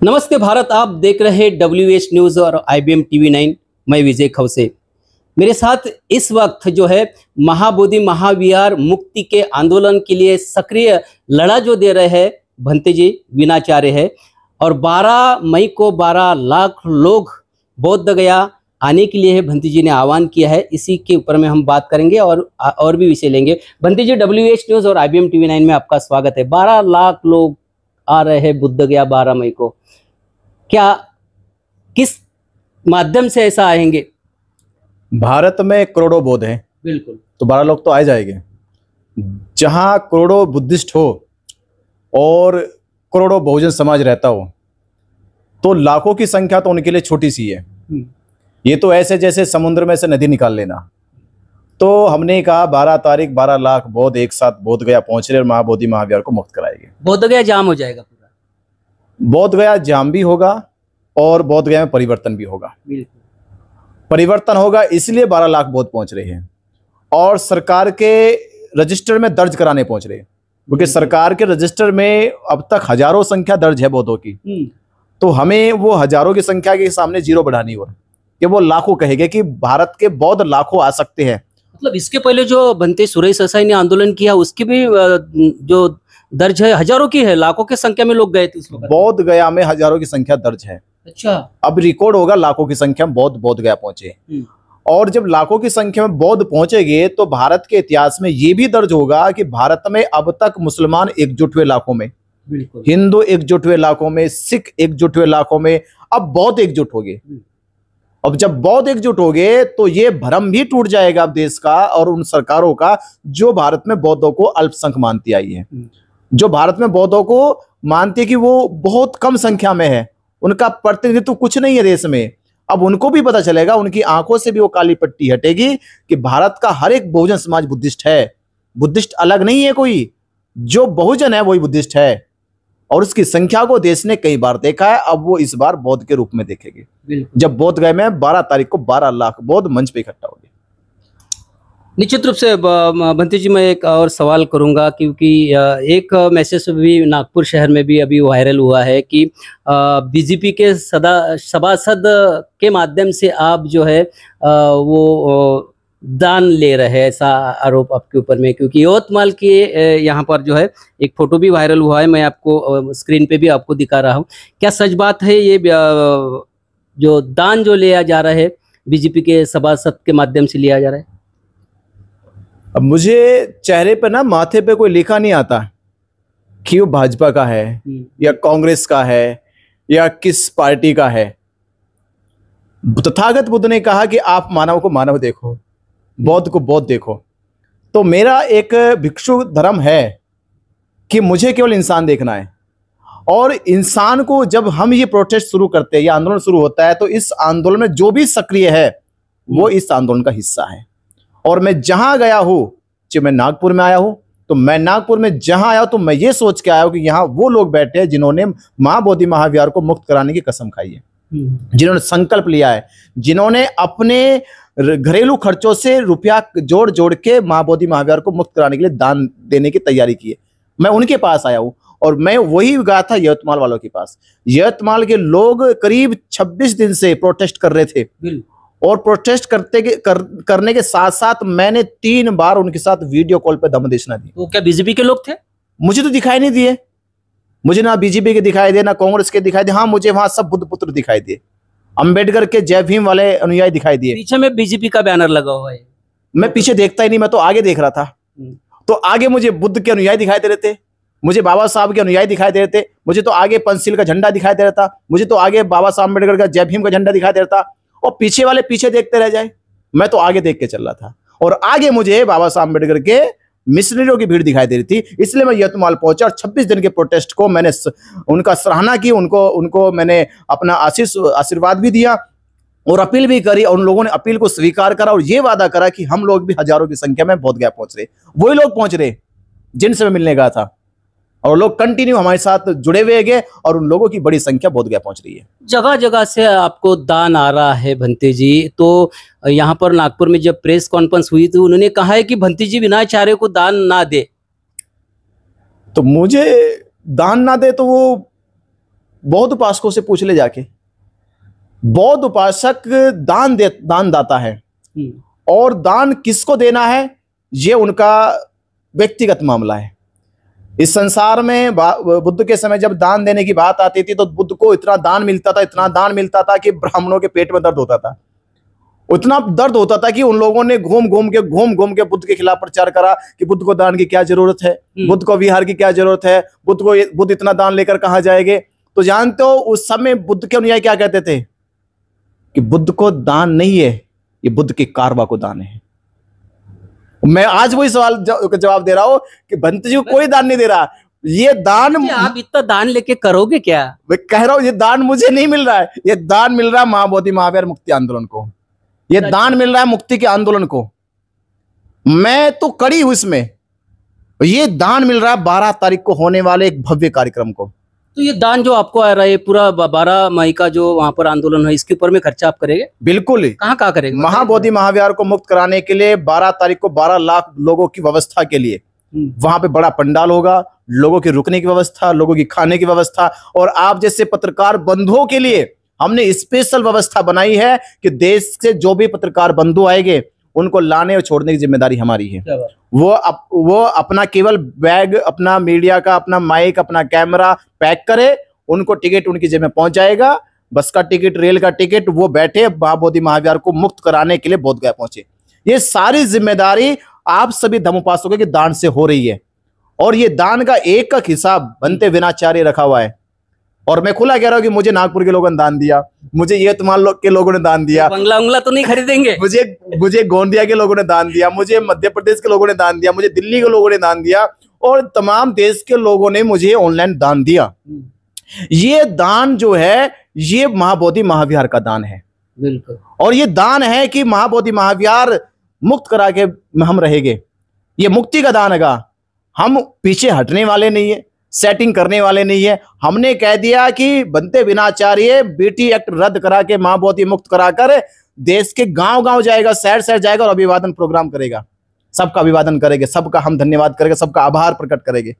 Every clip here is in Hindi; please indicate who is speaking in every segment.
Speaker 1: नमस्ते भारत, आप देख रहे हैं WH न्यूज़ और IBM TV9। मैं विजय खवसे। मेरे साथ इस वक्त जो है महाबोधि महाविहार मुक्ति के आंदोलन के लिए सक्रिय लड़ा जो दे रहे हैं भंते जी वीणाचार्य है। और 12 मई को 12 लाख लोग बोध गया आने के लिए है भंते जी ने आह्वान किया है। इसी के ऊपर में हम बात करेंगे और भी विषय लेंगे। भंते जी, WH न्यूज़ और IBM TV9 में आपका स्वागत है। 12 लाख लोग आ रहे हैं बुद्ध गया 12 मई को। क्या किस माध्यम से ऐसा आएंगे?
Speaker 2: भारत में करोड़ों बौद्ध हैं,
Speaker 1: बिल्कुल,
Speaker 2: तो 12 लोग तो आ जाएंगे। जहां करोड़ों बुद्धिस्ट हो और करोड़ों बहुजन समाज रहता हो तो लाखों की संख्या तो उनके लिए छोटी सी है। ये तो ऐसे जैसे समुद्र में से नदी निकाल लेना। तो हमने कहा 12 तारीख 12 लाख बौद्ध एक साथ बोध गया पहुंच रहे और महाबोधि महाविहार को मुक्त कराएंगे।
Speaker 1: बोध गया जाम हो जाएगा पूरा।
Speaker 2: बोध गया जाम भी होगा और बोध गया में परिवर्तन भी होगा। परिवर्तन होगा इसलिए 12 लाख बौद्ध पहुंच रहे हैं और सरकार के रजिस्टर में दर्ज कराने पहुंच रहे हैं, क्योंकि सरकार के रजिस्टर में अब तक हजारों संख्या दर्ज है बौद्धों की। तो हमें वो हजारों की संख्या के सामने जीरो बढ़ानी हो कि वो लाखों कहेंगे कि भारत के बौद्ध लाखों आ सकते हैं।
Speaker 1: मतलब इसके पहले जो भंते सुरेश देसाई ने आंदोलन किया उसकी भी जो दर्ज है हजारों की है, लाखों की संख्या में लोग गए थे उस वक्त।
Speaker 2: बौद्ध गया में हजारों की संख्या दर्ज है।
Speaker 1: अच्छा,
Speaker 2: अब रिकॉर्ड होगा लाखों की संख्या में बौद्ध गया पहुंचे। और जब लाखों की संख्या में बौद्ध पहुंचेंगे तो भारत के इतिहास में ये भी दर्ज होगा कि भारत में अब तक मुसलमान एकजुट हुए लाखों में, हिंदू एकजुट हुए लाखों में, सिख एकजुट हुए लाखों में, अब बौद्ध एकजुट हो गए। अब जब बौद्ध एकजुट हो गए तो ये भ्रम भी टूट जाएगा अब देश का और उन सरकारों का जो भारत में बौद्धों को अल्पसंख्यक मानती आई है, जो भारत में बौद्धों को मानती है कि वो बहुत कम संख्या में है, उनका प्रतिनिधित्व कुछ नहीं है देश में। अब उनको भी पता चलेगा, उनकी आंखों से भी वो काली पट्टी हटेगी कि भारत का हर एक बहुजन समाज बुद्धिस्ट है। बुद्धिस्ट अलग नहीं है कोई, जो बहुजन है वही बुद्धिस्ट है। और उसकी संख्या को देश ने कई बार देखा है, अब वो इस बार बौद्ध के रूप में देखेंगे जब बोध गया में 12 तारीख को 12 लाख बौद्ध मंच पे इकट्ठा हो गए।
Speaker 1: निश्चित रूप से भंते जी, मैं एक और सवाल करूंगा क्योंकि एक मैसेज भी नागपुर शहर में भी अभी वायरल हुआ है कि बीजेपी के सभासद के माध्यम से आप जो है वो दान ले रहे हैं, ऐसा आरोप आपके ऊपर में। क्योंकि यवतमाल के यहाँ पर जो है एक फोटो भी वायरल हुआ है, मैं आपको स्क्रीन पे भी आपको दिखा रहा हूँ। क्या सच बात है ये जो दान जो लिया जा रहा है बीजेपी के सभासद के माध्यम से लिया जा रहा है?
Speaker 2: अब मुझे चेहरे पे ना माथे पे कोई लिखा नहीं आता कि वो भाजपा का है या कांग्रेस का है या किस पार्टी का है। तथागत बुद्ध ने कहा कि आप मानव को मानव देखो, बौद्ध को बौद्ध देखो। तो मेरा एक भिक्षु धर्म है कि मुझे केवल इंसान देखना है। और इंसान को जब हम ये प्रोटेस्ट शुरू करते हैं या आंदोलन शुरू होता है तो इस आंदोलन में जो भी सक्रिय है वो इस आंदोलन का हिस्सा है। और मैं जहां गया हूं, चाहे मैं नागपुर में आया हूं, तो मैं नागपुर में जहां आया हूं तो मैं ये सोच के आया हूं कि यहाँ वो लोग बैठे हैं जिन्होंने महाबोधि महाविहार को मुक्त कराने की कसम खाई है, जिन्होंने संकल्प लिया है, जिन्होंने अपने घरेलू खर्चों से रुपया जोड़ जोड़ के महाबोधि महाविहार को मुक्त कराने के लिए दान देने की तैयारी की है। मैं उनके पास आया हूं और मैं वही गया था यवतमाल वालों के पास। यवतमाल के लोग करीब 26 दिन से प्रोटेस्ट कर रहे थे और प्रोटेस्ट करने के साथ साथ मैंने 3 बार उनके साथ वीडियो कॉल पे दमदेशना दी।
Speaker 1: वो क्या बीजेपी के लोग थे?
Speaker 2: मुझे तो दिखाई नहीं दिए, मुझे ना बीजेपी के दिखाई दे ना कांग्रेस के दिखाई दे। हाँ, मुझे वहां सब बुद्ध पुत्र दिखाई दिए, अंबेडकर के जय भीम वाले अनुयायी दिखाई दिए।
Speaker 1: पीछे में बीजेपी का बैनर लगा हुआ है।
Speaker 2: मैं पीछे देखता ही नहीं, मैं तो आगे देख रहा था। तो आगे मुझे बुद्ध के अनुयायी दिखाई दे रहे थे, मुझे बाबा साहब के अनुयायी दिखाई दे रहे थे, मुझे तो आगे पंचशील का झंडा दिखाई दे रहा था, मुझे तो आगे बाबा साहब अम्बेडकर का जय भीम का झंडा दिखाई दे रहा था। और पीछे वाले पीछे देखते रह जाए, मैं तो आगे देख के चल रहा था। और आगे मुझे बाबा साहब अम्बेडकर के मिशनरियों की भीड़ दिखाई दे रही थी। इसलिए मैं यवतमाल पहुंचा और 26 दिन के प्रोटेस्ट को मैंने उनका सराहना की, उनको मैंने अपना आशीर्वाद भी दिया और अपील भी करी। और उन लोगों ने अपील को स्वीकार करा और ये वादा करा कि हम लोग भी हजारों की संख्या में बोध गया पहुंच रहे। वही लोग पहुंच रहे जिनसे मैं मिलने गया था और लोग कंटिन्यू हमारे साथ जुड़े हुए गए और उन लोगों की बड़ी संख्या बोध गया पहुंच रही है। जगह
Speaker 1: जगह से आपको दान आ रहा है भंते जी। तो यहाँ पर नागपुर में जब प्रेस कॉन्फ्रेंस हुई तो उन्होंने कहा है कि भंते जी वीणाचार्य को दान ना दे।
Speaker 2: तो मुझे दान ना दे तो वो बौद्ध उपासकों से पूछ ले जाके। बौद्ध उपासक दान दाता है, और दान किसको देना है ये उनका व्यक्तिगत मामला है। इस संसार में बुद्ध के समय जब दान देने की बात आती थी तो बुद्ध को इतना दान मिलता था, इतना दान मिलता था कि ब्राह्मणों के पेट में दर्द होता था। इतना दर्द होता था कि उन लोगों ने घूम घूम के बुद्ध के खिलाफ प्रचार करा कि बुद्ध को दान की क्या जरूरत है, बुद्ध को विहार की क्या जरूरत है, बुद्ध इतना दान लेकर कहाँ जाएंगे। तो जानते हो उस समय बुद्ध के अनुयायी क्या कहते थे कि बुद्ध को दान नहीं है, ये बुद्ध की कारवा को दान है। मैं आज वही सवाल जवाब दे रहा हूं कि भंत जी को कोई दान नहीं दे रहा, ये दान
Speaker 1: आप इतना दान लेके करोगे क्या?
Speaker 2: मैं कह रहा हूं ये दान मुझे नहीं मिल रहा है, ये दान मिल रहा है महाबोधि महावीर मुक्ति आंदोलन को, ये दान मिल रहा है मुक्ति के आंदोलन को। मैं तो कड़ी हूं इसमें, ये दान मिल रहा है 12 तारीख को होने वाले एक भव्य कार्यक्रम को।
Speaker 1: तो ये दान जो आपको आ रहा है पूरा 12 मई का जो वहां पर आंदोलन है, इसके ऊपर में खर्चा आप करेंगे?
Speaker 2: बिल्कुल।
Speaker 1: कहाँ करेंगे?
Speaker 2: महाबोधि महाविहार को मुक्त कराने के लिए 12 तारीख को 12 लाख लोगों की व्यवस्था के लिए वहां पे बड़ा पंडाल होगा, लोगों के रुकने की व्यवस्था, लोगों की खाने की व्यवस्था, और आप जैसे पत्रकार बंधुओं के लिए हमने स्पेशल व्यवस्था बनाई है कि देश से जो भी पत्रकार बंधु आएंगे उनको लाने और छोड़ने की जिम्मेदारी हमारी है। वो अपना केवल बैग, अपना मीडिया का अपना माइक, अपना कैमरा पैक करे, उनको टिकट उनकी जेब में पहुंच जाएगा, बस का टिकट, रेल का टिकट, वो बैठे महाबोधि महाविहार को मुक्त कराने के लिए बोधगया पहुंचे। ये सारी जिम्मेदारी आप सभी धम्मोपासकों के दान से हो रही है, और ये दान का एक हिसाब बनते विनाचार्य रखा हुआ है। और मैं खुला कह रहा हूं कि मुझे नागपुर के लोगों ने दान दिया, मुझे ये तुम्हारे के लोगों ने दान दिया,
Speaker 1: बंगला तो नहीं खरीदेंगे,
Speaker 2: मुझे गोंदिया के लोगों ने दान दिया, मुझे मध्य प्रदेश के लोगों ने दान दिया, मुझे दिल्ली के लोगों ने दान दिया, और तमाम देश के लोगों ने मुझे ऑनलाइन दान दिया। ये दान जो है ये महाबोधि महाविहार का दान है।
Speaker 1: बिल्कुल।
Speaker 2: और ये दान है कि महाबोधि महाविहार मुक्त करा के हम रहेंगे, ये मुक्ति का दान है। हम पीछे हटने वाले नहीं है, सेटिंग करने वाले नहीं है। हमने कह दिया कि बनते विनाचार्य बीटी एक्ट रद्द करा के महाबोधि मुक्त कराकर देश के गांव गांव जाएगा, शहर शहर जाएगा और अभिवादन प्रोग्राम करेगा, सबका अभिवादन करेंगे, सबका हम धन्यवाद करेंगे, सबका आभार प्रकट करेंगे।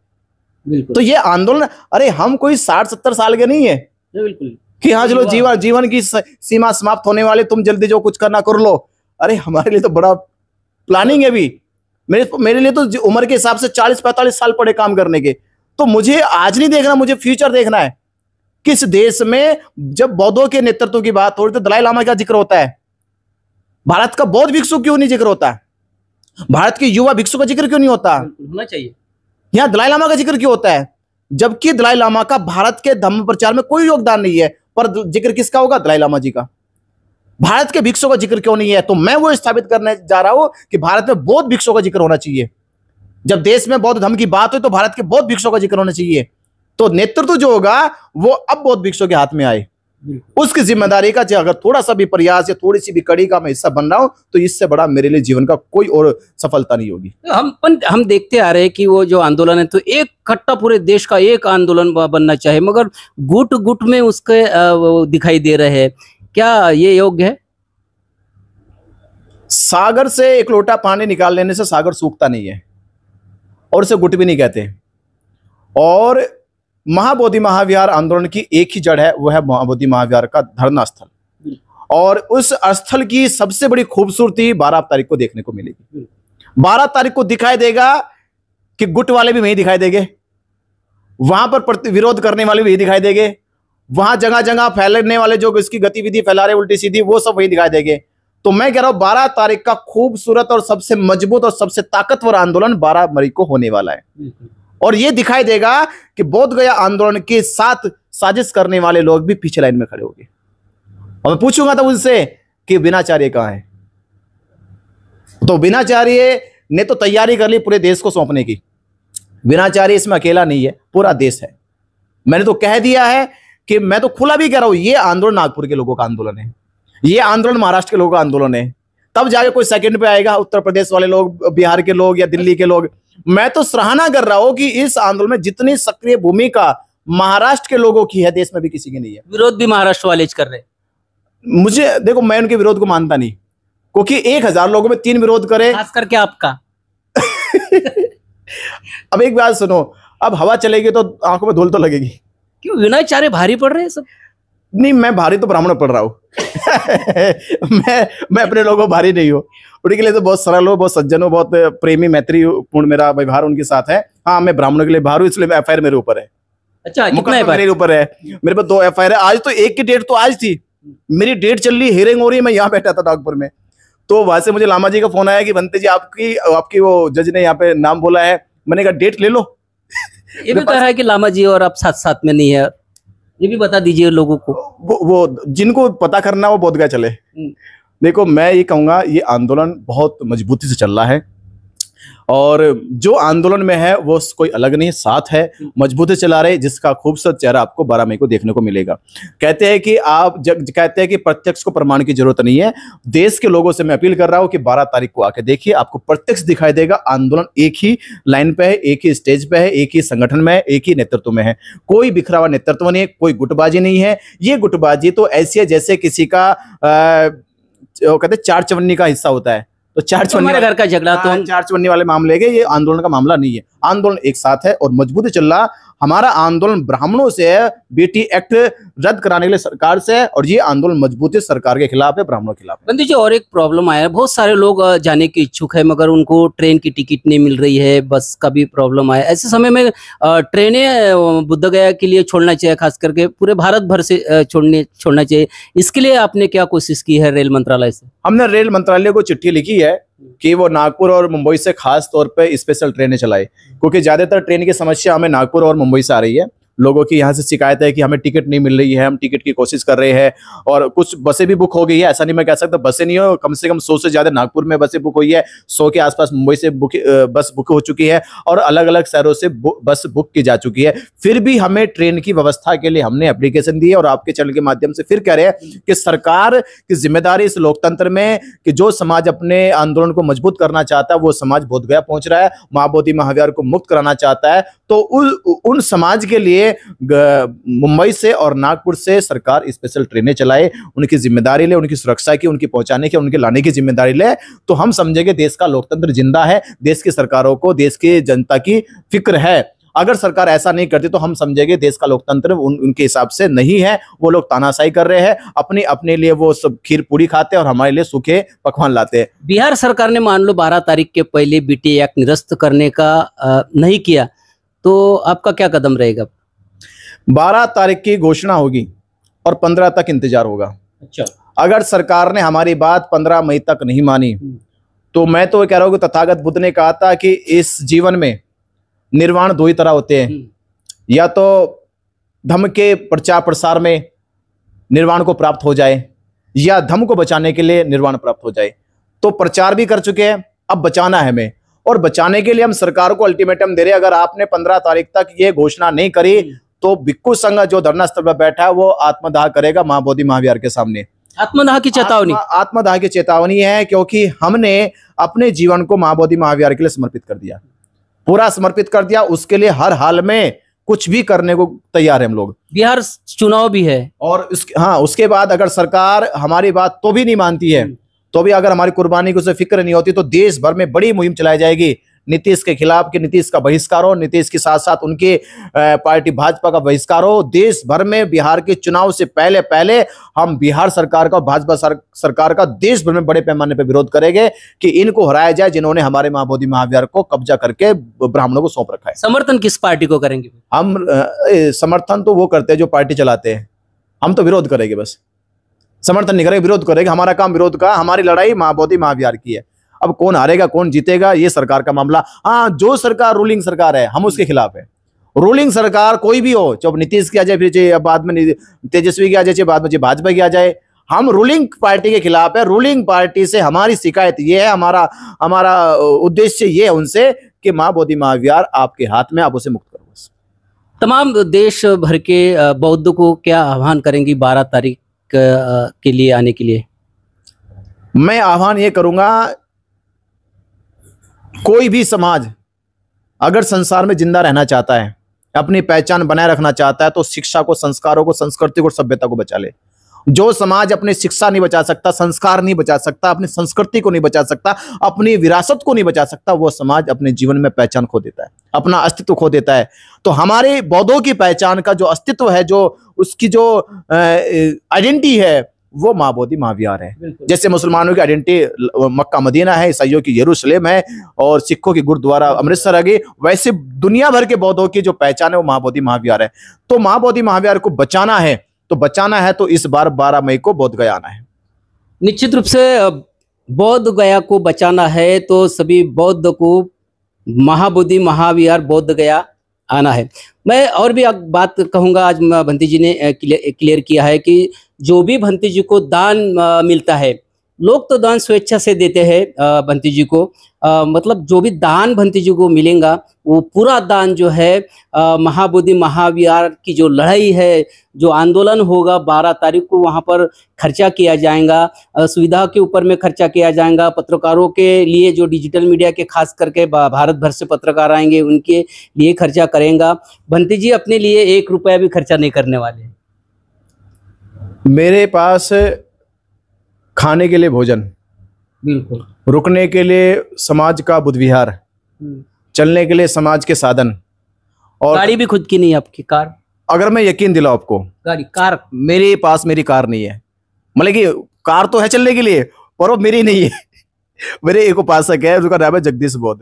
Speaker 2: तो ये आंदोलन, अरे हम कोई 60-70 साल के नहीं है
Speaker 1: बिल्कुल
Speaker 2: कि हाँ चलो जीवन की सीमा समाप्त होने वाले, तुम जल्दी जो कुछ करना कर लो। अरे हमारे लिए तो बड़ा प्लानिंग है भी। मेरे लिए तो उम्र के हिसाब से 40-45 साल पड़े काम करने के। तो मुझे आज नहीं देखना, मुझे फ्यूचर देखना है। किस देश में जब बौद्धों के नेतृत्व की बात हो रही तो दलाई लामा का जिक्र होता है, भारत का बौद्ध भिक्षु क्यों नहीं जिक्र होता? भारत के युवा भिक्षु का जिक्र क्यों नहीं होता?
Speaker 1: होना चाहिए।
Speaker 2: यहां दलाई लामा का जिक्र क्यों होता है, जबकि दलाई लामा का भारत के धम्म प्रचार में कोई योगदान नहीं है, पर जिक्र किसका होगा? दलाई लामा जी का। भारत के भिक्षुओं का जिक्र क्यों नहीं है? तो मैं वो स्थापित करने जा रहा हूं कि भारत में बौद्ध भिक्षुओं का जिक्र होना चाहिए। जब देश में बौद्ध धर्म की बात हो तो भारत के बौद्ध भिक्षुओं का जिक्र होना चाहिए। तो नेतृत्व जो होगा वो अब बौद्ध भिक्षुओं के हाथ में आए, उसकी जिम्मेदारी का अगर थोड़ा सा भी प्रयास या थोड़ी सी भी कड़ी का मैं हिस्सा बन रहा हूं तो इससे बड़ा मेरे लिए जीवन का कोई और सफलता नहीं होगी।
Speaker 1: हम देखते आ रहे हैं कि वो जो आंदोलन है तो एक इकट्ठा पूरे देश का एक आंदोलन बनना चाहिए, मगर गुट गुट में उसके दिखाई दे रहे हैं। क्या ये योग्य है?
Speaker 2: सागर से एक लोटा पानी निकाल लेने से सागर सूखता नहीं है, और उसे गुट भी नहीं कहते। और महाबोधि महाविहार आंदोलन की एक ही जड़ है, वो है महाबोधि महाविहार का धरना स्थल। और उस स्थल की सबसे बड़ी खूबसूरती 12 तारीख को देखने को मिलेगी। 12 तारीख को दिखाई देगा कि गुट वाले भी वहीं दिखाई देंगे, वहां पर विरोध करने वाले भी दिखाई देंगे, वहां जगह जगह फैलने वाले जो इसकी गतिविधि फैला रहे उल्टी सीधी, वो सब वहीं दिखाई देंगे। तो मैं कह रहा हूं 12 तारीख का खूबसूरत और सबसे मजबूत और सबसे ताकतवर आंदोलन 12 मई को होने वाला है। और यह दिखाई देगा कि बोध गया आंदोलन के साथ साजिश करने वाले लोग भी पीछे लाइन में खड़े होंगे। और मैं पूछूंगा तब उनसे कि विनाचार्य कहां है? तो विनाचार्य ने तो तैयारी कर ली पूरे देश को सौंपने की। विनाचार्य इसमें अकेला नहीं है, पूरा देश है। मैंने तो कह दिया है कि मैं तो खुला भी कह रहा हूं, यह आंदोलन नागपुर के लोगों का आंदोलन है, यह आंदोलन महाराष्ट्र के लोगों का आंदोलन है। तब जाके कोई सेकंड पे आएगा उत्तर प्रदेश वाले लोग, बिहार के लोग या दिल्ली के लोग। मैं तो सराहना कर रहा हूं कि इस आंदोलन में जितनी सक्रिय भूमिका महाराष्ट्र के लोगों की है, देश में भी किसी की नहीं है।
Speaker 1: विरोध भी महाराष्ट्र वाले कर रहे।
Speaker 2: मुझे देखो, मैं उनके विरोध को मानता नहीं, क्योंकि 1000 लोगों में 3 विरोध करे,
Speaker 1: खास करके आपका।
Speaker 2: अब एक बात सुनो, अब हवा चलेगी तो आंखों में धूल तो लगेगी।
Speaker 1: क्यों विनाचार्य भारी पड़ रहे हैं सब?
Speaker 2: नहीं, मैं भारी तो ब्राह्मण पढ़ रहा हूँ। मैं अपने लोगों को भारी नहीं हूँ। उनके लिए तो बहुत सरल हो, बहुत सज्जन हो, बहुत प्रेमी मैत्री पूर्ण मेरा व्यवहार उनके साथ है। हाँ, मैं ब्राह्मणों के लिए भारी हूँ, इसलिए एफआईआर मेरे ऊपर है।
Speaker 1: अच्छा, कितना
Speaker 2: मुकदमा मेरे ऊपर है। मेरे पास 2 एफआईआर है। आज तो एक की डेट तो आज थी, मेरी डेट चल रही, हियरिंग हो रही है, मैं यहाँ बैठा था नागपुर में। तो वहां से मुझे लामा जी का फोन आया कि बनते जी आपकी वो जज ने यहाँ पे नाम बोला है। मैंने कहा डेट ले लो।
Speaker 1: ये भी कह रहा है कि लामा जी और आप साथ साथ में नहीं है, ये भी बता दीजिए लोगों को।
Speaker 2: वो जिनको पता करना वो बोधगया चले। देखो, मैं ये कहूंगा, ये आंदोलन बहुत मजबूती से चल रहा है और जो आंदोलन में है वो कोई अलग नहीं, साथ है, मजबूती से चला रहे, जिसका खूबसूरत चेहरा आपको 12 मई को देखने को मिलेगा। कहते हैं कि कहते हैं कि प्रत्यक्ष को प्रमाण की जरूरत नहीं है। देश के लोगों से मैं अपील कर रहा हूं कि 12 तारीख को आके देखिए, आपको प्रत्यक्ष दिखाई देगा। आंदोलन एक ही लाइन पे है, एक ही स्टेज पे है, एक ही संगठन में है, एक ही नेतृत्व में है। कोई बिखरा हुआ नेतृत्व नहीं है, कोई गुटबाजी नहीं है। ये गुटबाजी तो ऐसी है जैसे किसी का कहते हैं 4 चवन्नी का हिस्सा होता है। तो 4 चवन्नी
Speaker 1: घर का झगड़ा, तो
Speaker 2: 4 चवन्नी वाले मामले के, ये आंदोलन का मामला नहीं है। आंदोलन एक साथ है और मजबूती चल रहा। हमारा आंदोलन ब्राह्मणों से है, बीटी एक्ट रद्द कराने के लिए सरकार से है, और ये आंदोलन मजबूती सरकार के खिलाफ है, ब्राह्मणों के खिलाफ है।
Speaker 1: बंदी जी, और एक प्रॉब्लम आया है, बहुत सारे लोग जाने के इच्छुक है मगर उनको ट्रेन की टिकट नहीं मिल रही है, बस का भी प्रॉब्लम आया। ऐसे समय में ट्रेनें बुद्धगया के लिए छोड़ना चाहिए, खास करके पूरे भारत भर से छोड़ना चाहिए। इसके लिए आपने क्या कोशिश की है रेल मंत्रालय से?
Speaker 2: हमने रेल मंत्रालय को चिट्ठी लिखी है कि वो नागपुर और मुंबई से खास तौर पे स्पेशल ट्रेनें चलाए, क्योंकि ज्यादातर ट्रेन की समस्या हमें नागपुर और मुंबई से आ रही है। लोगों की यहाँ से शिकायत है कि हमें टिकट नहीं मिल रही है, हम टिकट की कोशिश कर रहे हैं, और कुछ बसें भी बुक हो गई है। ऐसा नहीं मैं कह सकता बसें नहीं हो, कम से कम 100 से ज्यादा नागपुर में बसें बुक हुई है, 100 के आसपास मुंबई से बस बुक हो चुकी है, और अलग अलग शहरों से बस बुक की जा चुकी है। फिर भी हमें ट्रेन की व्यवस्था के लिए हमने एप्लीकेशन दी है, और आपके चैनल के माध्यम से फिर कह रहे हैं कि सरकार की जिम्मेदारी इस लोकतंत्र में, कि जो समाज अपने आंदोलन को मजबूत करना चाहता है वो समाज बोधगया पहुंच रहा है, मां बोधि महाविहार को मुक्त कराना चाहता है, तो उन समाज के लिए मुंबई से और नागपुर से सरकार स्पेशल ट्रेनें चलाए, उनकी जिम्मेदारी ले, उनकी सुरक्षा की, उनकी पहुंचाने की, उनके लाने की जिम्मेदारी ले। तो हम समझेंगे देश का लोकतंत्र जिंदा है, देश की सरकारों को देश की जनता की फिक्र है। अगर सरकार ऐसा नहीं करती तो हम समझेंगे देश का लोकतंत्र उनके हिसाब से नहीं है, वो लोग तानाशाही कर रहे हैं, अपने लिए वो सब खीर पूरी खाते हैं और हमारे लिए सूखे पकवान लाते हैं।
Speaker 1: बिहार सरकार ने मान लो 12 तारीख के पहले बीटी एक्ट निरस्त करने का नहीं किया, तो आपका क्या कदम रहेगा?
Speaker 2: 12 तारीख की घोषणा होगी और 15 तक इंतजार होगा।
Speaker 1: अच्छा,
Speaker 2: अगर सरकार ने हमारी बात 15 मई तक नहीं मानी तो मैं तो कह रहा हूँ कि तथागत बुद्ध ने कहा था कि इस जीवन में निर्वाण 2 ही तरह होते हैं, या तो धर्म के प्रचार प्रसार में निर्वाण को प्राप्त हो जाए, या धर्म को बचाने के लिए निर्वाण प्राप्त हो जाए। तो प्रचार भी कर चुके हैं, अब बचाना है हमें, और बचाने के लिए हम सरकार को अल्टीमेटम दे रहे हैं। अगर आपने 15 तारीख तक ये घोषणा नहीं करी तो भिक्खु संघ जो धरना स्थल पर बैठा है वो आत्मदाह करेगा मां बोधि महाविहार के सामने।
Speaker 1: आत्मदाह की चेतावनी?
Speaker 2: आत्मदाह की चेतावनी है, क्योंकि हमने अपने जीवन को मां बोधि महाविहार के लिए समर्पित कर दिया, पूरा समर्पित कर दिया। उसके लिए हर हाल में कुछ भी करने को तैयार है हम लोग।
Speaker 1: बिहार चुनाव भी है, और
Speaker 2: उसके बाद अगर सरकार हमारी बात तो भी नहीं मानती है, तो भी अगर हमारी कुर्बानी को फिक्र नहीं होती, तो देश भर में बड़ी मुहिम चलाई जाएगी नीतीश के खिलाफ, कि नीतीश का बहिष्कार हो, नीतीश के साथ साथ उनके पार्टी भाजपा का बहिष्कार हो। देश भर में बिहार के चुनाव से पहले हम बिहार सरकार का, भाजपा सरकार का देश भर में बड़े पैमाने पर विरोध करेंगे कि इनको हराया जाए, जिन्होंने हमारे मां बोधि महाविहार को कब्जा करके ब्राह्मणों को सौंप रखा है।
Speaker 1: समर्थन किस पार्टी को करेंगे?
Speaker 2: हम समर्थन तो वो करते हैं जो पार्टी चलाते हैं, हम तो विरोध करेंगे, बस समर्थन नहीं करेंगे, विरोध करेंगे। हमारा काम विरोध का, हमारी लड़ाई मां बोधि महाविहार की है। अब कौन हारेगा कौन जीतेगा ये सरकार का मामला। हाँ, जो सरकार रूलिंग सरकार है हम उसके खिलाफ है। रूलिंग सरकार कोई भी हो, चाहे नीतीश की आ जाए, फिर बाद में तेजस्वी की आ जाए, बाद में भाजपा की आ जाए, हम रूलिंग पार्टी के खिलाफ है। रूलिंग पार्टी से हमारी शिकायत ये है, हमारा उद्देश्य ये है उनसे कि मां बोधि महाविहार आपके हाथ में, आप उसे मुक्त करो। बस
Speaker 1: तमाम देश भर के बौद्ध को क्या आह्वान करेंगी 12 तारीख के लिए आने के लिए?
Speaker 2: मैं आह्वान ये करूंगा, कोई भी समाज अगर संसार में जिंदा रहना चाहता है, अपनी पहचान बनाए रखना चाहता है, तो शिक्षा को, संस्कारों को, संस्कृति को, सभ्यता को बचा ले। जो समाज अपनी शिक्षा नहीं बचा सकता, संस्कार नहीं बचा सकता, अपनी संस्कृति को नहीं बचा सकता, अपनी विरासत को नहीं बचा सकता, वो समाज अपने जीवन में पहचान खो देता है, अपना अस्तित्व खो देता है। तो हमारे बौद्धों की पहचान का जो अस्तित्व है, जो उसकी जो आइडेंटिटी है, वो माँ बोधि महाविहार है। जैसे मुसलमानों की आइडेंटिटी मक्का मदीना है, ईसाइयों की यरूशलेम है और सिखों की गुरुद्वारा अमृतसर है, वैसे दुनिया भर के बौद्धों की जो पहचान है वो माँ बोधि महाविहार है। तो माँ बोधि महाविहार को बचाना है तो इस बार 12 मई को बोध गया आना है।
Speaker 1: निश्चित रूप से बोध गया को बचाना है तो सभी बौद्ध को महाबोधि महाविहार बोध गया आना है। मैं और भी बात कहूँगा, आज भंती जी ने क्लियर किया है कि जो भी भंती जी को दान मिलता है, लोग तो दान स्वेच्छा से देते हैं भंती जी को, मतलब जो भी दान भंती जी को मिलेगा वो पूरा दान जो है महाबोधि महाविहार की जो लड़ाई है, जो आंदोलन होगा 12 तारीख को, वहाँ पर खर्चा किया जाएगा, सुविधा के ऊपर में खर्चा किया जाएगा। पत्रकारों के लिए जो डिजिटल मीडिया के खास करके भारत भर से पत्रकार आएंगे उनके लिए खर्चा करेगा। भंती जी अपने लिए 1 रुपया भी खर्चा नहीं करने वाले।
Speaker 2: मेरे पास खाने के लिए भोजन,
Speaker 1: बिल्कुल,
Speaker 2: रुकने के लिए समाज का बुद्ध विहार, चलने के लिए समाज के साधन, और
Speaker 1: गाड़ी भी खुद की नहीं आपकी? कार?
Speaker 2: अगर मैं यकीन दिलाऊं आपको,
Speaker 1: कार
Speaker 2: मेरे पास मेरी कार नहीं है। मतलब कि कार तो है चलने के लिए, पर वो मेरी नहीं है। मेरे एक उपासक है, उसका नाम है जगदीश बौद्ध,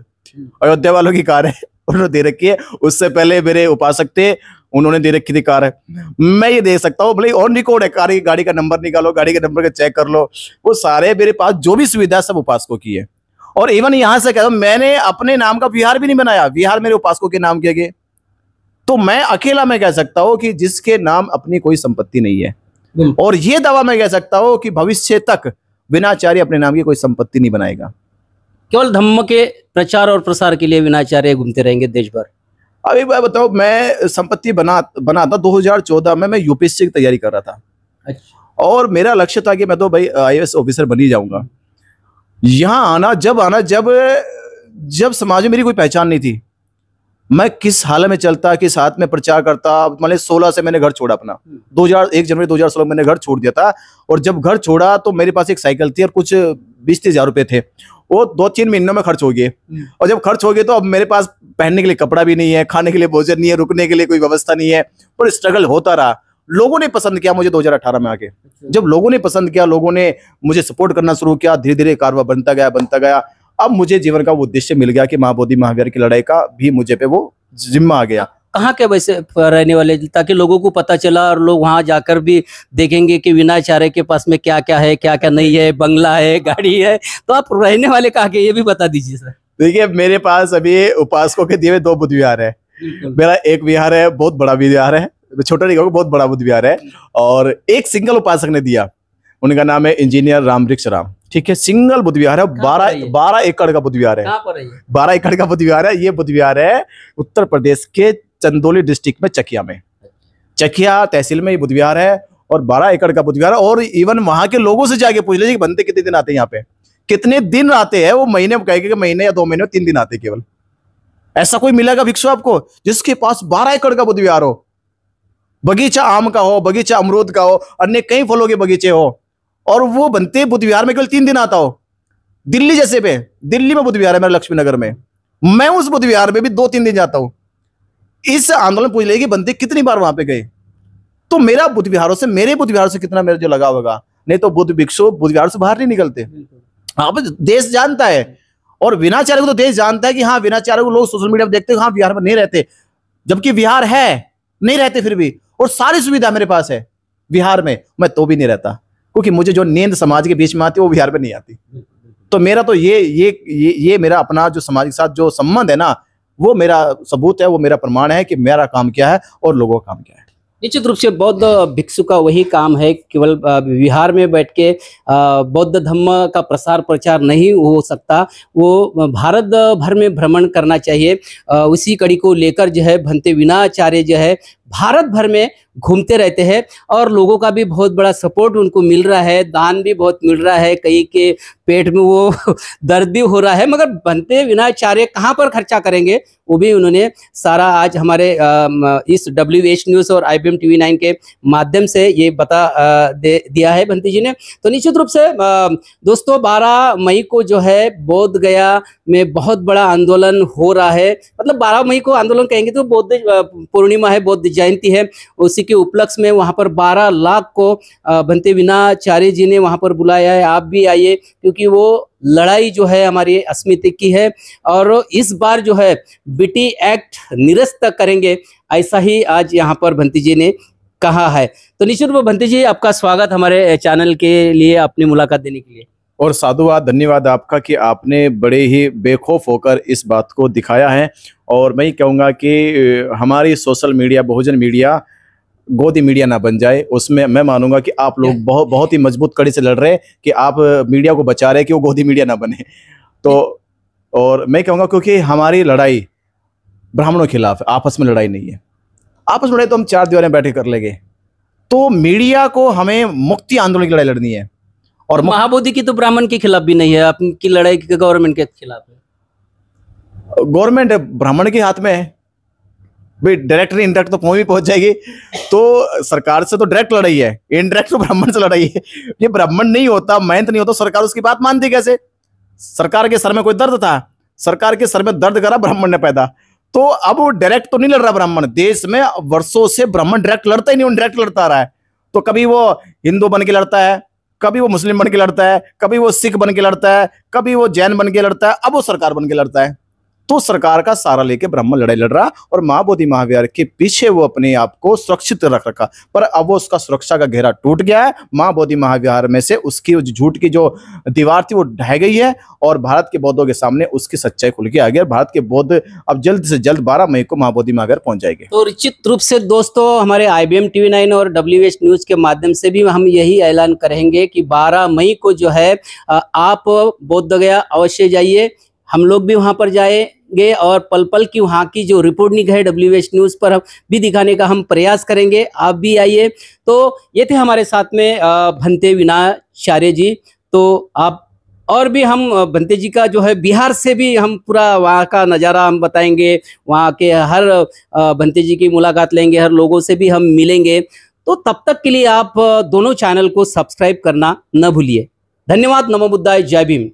Speaker 2: अयोध्या वालों की कार है, उन्होंने दे रखी है। उससे पहले मेरे उपासक थे, उन्होंने दे रखी थी कार है। मैं ये दे सकता हूँ, भले और रिकॉर्ड है, कार गाड़ी का नंबर निकालो, गाड़ी के नंबर का चेक कर लो, वो सारे मेरे पास जो भी सुविधा सब उपासकों की है। और इवन यहाँ से कहता हूँ, मैंने अपने नाम का विहार भी नहीं बनाया, विहार मेरे उपासकों के नाम किए गए। तो मैं अकेला मैं कह सकता हूँ कि जिसके नाम अपनी कोई संपत्ति नहीं है, और ये दावा मैं कह सकता हूँ कि भविष्य तक विनाचार्य अपने नाम की कोई संपत्ति नहीं बनाएगा।
Speaker 1: केवल धम्म के प्रचार और प्रसार के लिए विनाचार्य घूमते रहेंगे देश भर।
Speaker 2: अभी मैं बताओ, मैं संपत्ति बनाता 2014 में मैं यूपीएससी की तैयारी कर रहा था।
Speaker 1: अच्छा।
Speaker 2: और मेरा लक्ष्य था कि मैं तो भाई IAS ऑफिसर बन ही जाऊंगा। यहाँ आना जब समाज में मेरी कोई पहचान नहीं थी, मैं किस हाल में चलता, किस हाथ में प्रचार करता। मतलब 16 से मैंने घर छोड़ा अपना, 1 जनवरी 2016 मैंने घर छोड़ दिया था। और जब घर छोड़ा तो मेरे पास एक साइकिल थी और कुछ 20-30 हज़ार रुपए थे, वो 2-3 महीनों में खर्च हो गए। और जब खर्च हो गए तो अब मेरे पास पहनने के लिए कपड़ा भी नहीं है, खाने के लिए भोजन नहीं है, रुकने के लिए कोई व्यवस्था नहीं है, और स्ट्रगल होता रहा। लोगों ने पसंद किया मुझे 2018 में आके। जब लोगों ने पसंद किया, लोगों ने मुझे सपोर्ट करना शुरू किया, धीरे धीरे कारवा बनता गया। अब मुझे जीवन का वो उद्देश्य मिल गया कि माँ बोधि महाविहार की लड़ाई का भी मुझे पे वो जिम्मा आ गया।
Speaker 1: कहाँ के वैसे रहने वाले, ताकि लोगों को पता चला और लोग वहां जाकर भी देखेंगे कि विनाचार्य के पास में क्या क्या है, क्या क्या नहीं है, बंगला है, गाड़ी है। तो आप रहने वाले कहाँ के, ये भी बता दीजिए सर।
Speaker 2: देखिए, मेरे पास अभी उपासकों के दिए 2 बुद्ध विहार है। मेरा एक विहार है, बहुत बड़ा विहार है, छोटा नहीं कहूँगा, बहुत बड़ा बुद्ध विहार है। और एक सिंगल उपासक ने दिया, उनका नाम है इंजीनियर रामवृक्ष राम। ठीक है, सिंगल बुद्ध विहार है, 12 एकड़ का बुद्ध विहार है। 12 एकड़ का बुद्ध विहार है। ये बुद्ध विहार है उत्तर प्रदेश के चंदौली डिस्ट्रिक्ट में, चकिया तहसील में ये बुद्ध विहार है। और 12 एकड़ का बुद्ध विहार है। और इवन वहां के लोगों से जाके पूछ लीजिए कि बनते कितने दिन आते हैं यहाँ पे, कितने दिन आते हैं। वो महीने में कहेंगे कि महीने या 2 महीने में 3 दिन आते केवल। ऐसा कोई मिलेगा भिक्षु आपको जिसके पास 12 एकड़ का बुद्ध विहार हो, बगीचा आम का हो, बगीचा अमरूद का हो, अन्य कई फलों के बगीचे हो, और वो बनते बुद्ध विहार में केवल 3 दिन आता हो। दिल्ली जैसे पे, दिल्ली में बुद्ध विहार है मेरा, लक्ष्मी नगर में, मैं उस बुद्ध विहार में भी 2-3 दिन जाता हूं। इस आंदोलन पूछ लेगी बनते कितनी बार वहां पे गए। तो मेरा बुद्ध विहारों से, मेरे बुद्ध विहार से कितना मेरा जो लगाव होगा। नहीं तो बुद्ध भिक्षु बुद्ध विहार से बाहर नहीं निकलते। आप देश जानता है, और विनाचार्य को तो देश जानता है कि हाँ, विनाचार्य को लोग सोशल मीडिया पर देखते हैं, हाँ विहार में नहीं रहते, जबकि विहार है, नहीं रहते फिर भी। और सारी सुविधा मेरे पास है विहार में, मैं तो भी नहीं रहता, क्योंकि मुझे जो नींद समाज के बीच में आती है वो विहार में नहीं आती। तो मेरा तो ये मेरा अपना जो समाज के साथ जो संबंध है ना, वो मेरा सबूत है, वो मेरा प्रमाण है कि मेरा काम क्या है और लोगों का काम क्या है।
Speaker 1: निश्चित रूप से बौद्ध भिक्षु का वही काम है, केवल विहार में बैठ के बौद्ध धम्म का प्रसार प्रचार नहीं हो सकता, वो भारत भर में भ्रमण करना चाहिए। उसी कड़ी को लेकर जो है भंते विनाचार्य जो है भारत भर में घूमते रहते हैं और लोगों का भी बहुत बड़ा सपोर्ट उनको मिल रहा है, दान भी बहुत मिल रहा है, कई के पेट में वो दर्द भी हो रहा है, मगर बनते विनाचार्य कहाँ पर खर्चा करेंगे, वो भी उन्होंने सारा आज हमारे इस WH न्यूज़ और IBM TV9 के माध्यम से ये बता दिया है बंटी जी ने। तो निश्चित रूप से दोस्तों 12 मई को जो है बोध गया में बहुत बड़ा आंदोलन हो रहा है, मतलब 12 मई को आंदोलन कहेंगे तो बौद्ध पूर्णिमा है, बौद्ध जयंती है, उसी के उपलक्ष्य में वहाँ पर 12 लाख को बंते विनाचार्य जी ने वहाँ पर बुलाया है। आप भी आइए, क्योंकि वो लड़ाई जो है हमारी अस्मिता की है और इस बार जो है BT एक्ट निरस्त करेंगे, ऐसा ही आज यहाँ पर बंती जी ने कहा है। तो निश्चित रूप बंती जी, आपका स्वागत हमारे चैनल के लिए, अपनी मुलाकात देने के लिए।
Speaker 2: और साधुवाद, धन्यवाद आपका कि आपने बड़े ही बेखौफ होकर इस बात को दिखाया है। और मैं कहूँगा कि हमारी सोशल मीडिया, बहुजन मीडिया गोदी मीडिया ना बन जाए। उसमें मैं मानूंगा कि आप लोग बहुत ही मजबूत कड़ी से लड़ रहे हैं कि आप मीडिया को बचा रहे हैं कि वो गोदी मीडिया ना बने। तो और मैं कहूँगा क्योंकि हमारी लड़ाई ब्राह्मणों के खिलाफ, आपस में लड़ाई नहीं है। आपस में लड़ाई तो हम 4 दीवारें बैठे कर लेंगे। तो मीडिया को हमें मुक्ति आंदोलन की लड़ाई लड़नी है। और
Speaker 1: महाबोधि की तो ब्राह्मण के खिलाफ भी नहीं है, आपकी लड़ाई गवर्नमेंट के खिलाफ है।
Speaker 2: गवर्नमेंट ब्राह्मण के हाथ में है भाई, डायरेक्ट इनडायरेक्ट तो भी पहुंच जाएगी। तो सरकार से तो डायरेक्ट लड़ाई है, इनडायरेक्ट तो ब्राह्मण से लड़ाई है। ये ब्राह्मण नहीं होता, मेहनत नहीं होता, सरकार उसकी बात मानती कैसे? सरकार के सर में कोई दर्द था, सरकार के सर में दर्द करा ब्राह्मण ने पैदा। तो अब वो डायरेक्ट तो नहीं लड़ रहा ब्राह्मण। देश में वर्षों से ब्राह्मण डायरेक्ट लड़ता ही नहीं, इनडायरेक्ट लड़ता आ रहा है। तो कभी वो हिंदू बन के लड़ता है, कभी वो मुस्लिम बन के लड़ता है, कभी वो सिख बन के लड़ता है, कभी वो जैन बन के लड़ता है, अब वो सरकार बन के लड़ता है। तो सरकार का सहारा लेके ब्राह्मण लड़ाई लड़ रहा और महाबोधि महाविहार के पीछे वो अपने आप को सुरक्षित रख रखा। पर अब वो उसका सुरक्षा का घेरा टूट गया है। महाबोधि महाविहार में से उसकी झूठ की जो दीवार थी वो ढह गई है और भारत के बौद्धों के सामने उसकी सच्चाई खुल के आ गई। भारत के बौद्ध अब जल्द से जल्द 12 मई को महाबोधि महाविहार पहुंच जाएंगे।
Speaker 1: तो निश्चित रूप से दोस्तों हमारे IBM TV9 और WH न्यूज़ के माध्यम से भी हम यही ऐलान करेंगे कि 12 मई को जो है आप बोध गया अवश्य जाइए, हम लोग भी वहां पर जाएंगे और पल पल की वहां की जो रिपोर्टिंग है WH न्यूज़ पर भी दिखाने का हम प्रयास करेंगे। आप भी आइए। तो ये थे हमारे साथ में भंते विनाचार्य जी। तो आप और भी हम भंते जी का जो है बिहार से भी हम पूरा वहाँ का नज़ारा हम बताएंगे, वहाँ के हर भंते जी की मुलाकात लेंगे, हर लोगों से भी हम मिलेंगे। तो तब तक के लिए आप दोनों चैनल को सब्सक्राइब करना न भूलिए। धन्यवाद। नमो बुद्धाय। जय भीम।